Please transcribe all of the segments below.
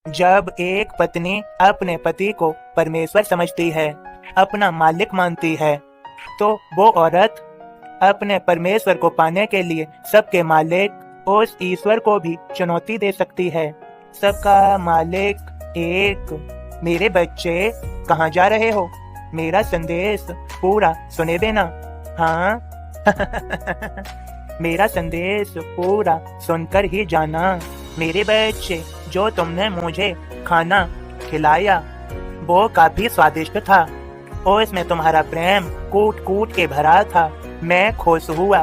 जब एक पत्नी अपने पति को परमेश्वर समझती है, अपना मालिक मानती है, तो वो औरत अपने परमेश्वर को पाने के लिए सबके मालिक उस ईश्वर को भी चुनौती दे सकती है। सबका मालिक एक। मेरे बच्चे कहाँ जा रहे हो? मेरा संदेश पूरा सुने देना। हाँ। मेरा संदेश पूरा सुनकर ही जाना। मेरे बच्चे, जो तुमने मुझे खाना खिलाया वो काफी स्वादिष्ट था और इसमें तुम्हारा प्रेम कूट कूट के भरा था। मैं खुश हुआ।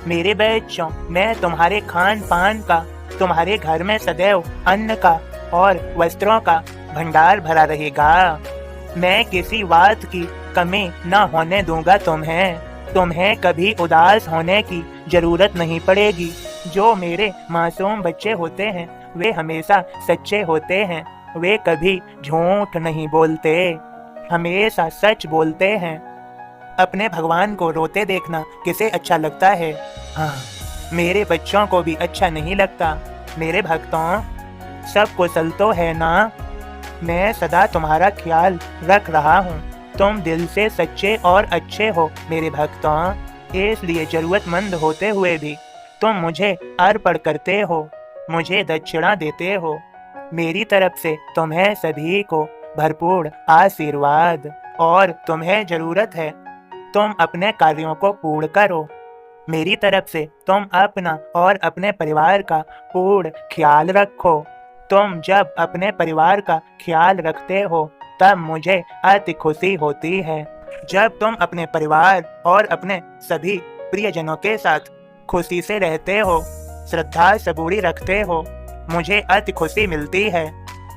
मेरे बच्चों, मैं तुम्हारे खान पान का, तुम्हारे घर में सदैव अन्न का और वस्त्रों का भंडार भरा रहेगा। मैं किसी बात की कमी न होने दूंगा। तुम्हें कभी उदास होने की जरूरत नहीं पड़ेगी। जो मेरे मासूम बच्चे होते हैं वे हमेशा सच्चे होते हैं। वे कभी झूठ नहीं बोलते, हमेशा सच बोलते हैं। अपने भगवान को रोते देखना किसे अच्छा लगता है? हाँ, मेरे बच्चों को भी अच्छा नहीं लगता। मेरे भक्तों, सब कुशल तो है ना? मैं सदा तुम्हारा ख्याल रख रहा हूँ। तुम दिल से सच्चे और अच्छे हो मेरे भक्तों, इसलिए जरूरतमंद होते हुए भी तुम मुझे अर्पण करते हो, मुझे दक्षिणा देते हो। मेरी तरफ से तुम्हें सभी को भरपूर आशीर्वाद, और तुम्हें जरूरत है तुम अपने कार्यों को पूर्ण करो। मेरी तरफ से तुम अपना और अपने परिवार का पूर्ण ख्याल रखो। तुम जब अपने परिवार का ख्याल रखते हो तब मुझे अति खुशी होती है। जब तुम अपने परिवार और अपने सभी प्रियजनों के साथ खुशी से रहते हो, श्रद्धा सबूरी रखते हो, मुझे अति खुशी मिलती है।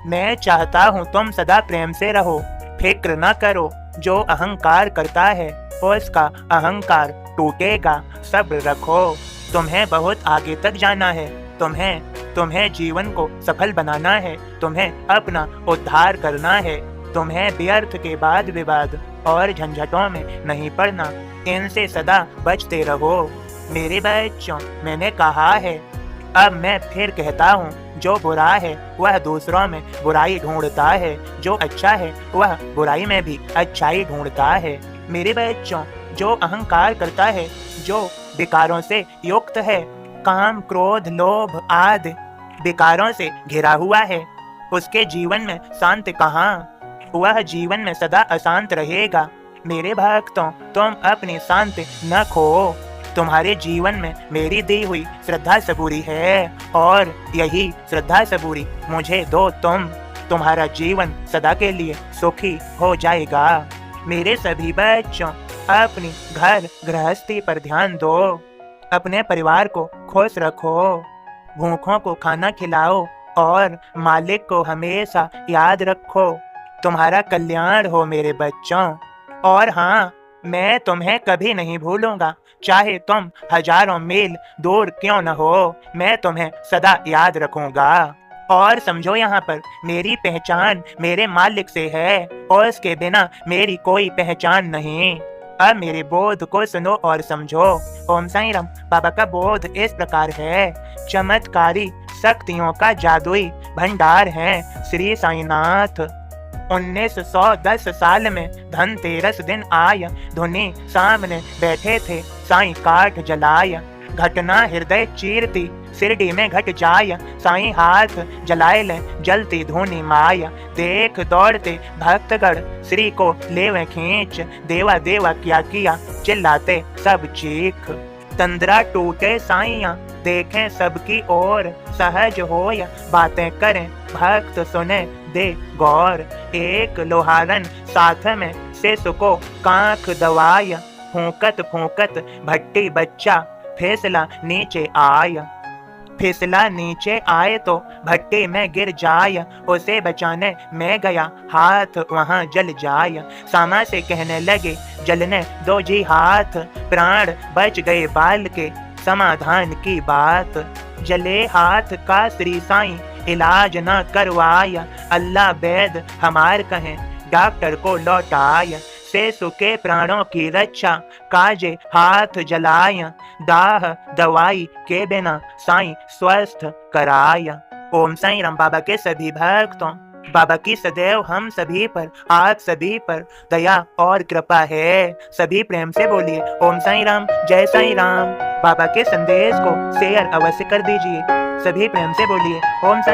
मैं चाहता हूँ तुम सदा प्रेम से रहो, फिक्र न करो। जो अहंकार करता है उसका अहंकार टूटेगा। सब्र रखो, तुम्हें बहुत आगे तक जाना है। तुम्हें जीवन को सफल बनाना है। तुम्हें अपना उद्धार करना है। तुम्हें व्यर्थ के वाद विवाद और झंझटों में नहीं पड़ना। इनसे सदा बचते रहो मेरे बच्चों। मैंने कहा है, अब मैं फिर कहता हूँ, जो बुरा है वह दूसरों में बुराई ढूंढता है, जो अच्छा है वह बुराई में भी अच्छाई ढूंढता है। मेरे बच्चों, जो अहंकार करता है, जो विकारों से युक्त है, काम क्रोध लोभ आदि विकारों से घिरा हुआ है, उसके जीवन में शांति कहाँ? वह जीवन में सदा अशांत रहेगा। मेरे भक्तों, तुम अपनी शांति न खो। तुम्हारे जीवन में मेरी दी हुई श्रद्धा सबूरी है, और यही श्रद्धा सबूरी मुझे दो। तुम्हारा जीवन सदा के लिए सुखी हो जाएगा। मेरे सभी बच्चों, अपनी घर गृहस्थी पर ध्यान दो। अपने परिवार को खुश रखो, भूखों को खाना खिलाओ और मालिक को हमेशा याद रखो। तुम्हारा कल्याण हो मेरे बच्चों। और हाँ, मैं तुम्हें कभी नहीं भूलूंगा, चाहे तुम हजारों मील दूर क्यों न हो। मैं तुम्हें सदा याद रखूंगा। और समझो, यहाँ पर मेरी पहचान मेरे मालिक से है, और इसके बिना मेरी कोई पहचान नहीं। अब मेरे बोध को सुनो और समझो। ओम साईं राम। बाबा का बोध इस प्रकार है। चमत्कारी शक्तियों का जादुई भंडार है श्री साईनाथ। 1910 साल में धनतेरस दिन आय, धुनी सामने बैठे थे साईं काठ जलाय। घटना हृदय चीरती शिरडी में घट जाय, साईं हाथ जलाए ले जलती धुनी माय। देख दौड़ते भक्तगण श्री को लेवे खींच, देवा देवा क्या किया चिल्लाते सब चीख। तंद्रा टूटे साइया देखें सबकी ओर, सहज हो या बातें करें भक्त सुने दे गौर। एक लोहारन साथ में शिशु को कांख दवाया, फूंकत फूंकत भट्टी बच्चा फिसला नीचे आए तो भट्टी में गिर जाय। उसे बचाने में गया हाथ वहां जल जाय। सामा से कहने लगे जलने दो जी हाथ, प्राण बच गए बाल के समाधान की बात। जले हाथ का श्री साईं इलाज न करवाया, अल्लाह वैद हमार कहें डॉक्टर को लौटाया। शिशु के प्राणों की रक्षा काजे हाथ जलाया, दाह दवाई के बिना साईं स्वस्थ कराया। ओम साईं राम। बाबा के सभी भक्तों, बाबा की सदैव हम सभी पर, आप सभी पर दया और कृपा है। सभी प्रेम से बोलिए ओम साईं राम, जय साईं राम। बाबा के संदेश को शेयर अवश्य कर दीजिए। सभी प्रेम से बोलिए ओम साईं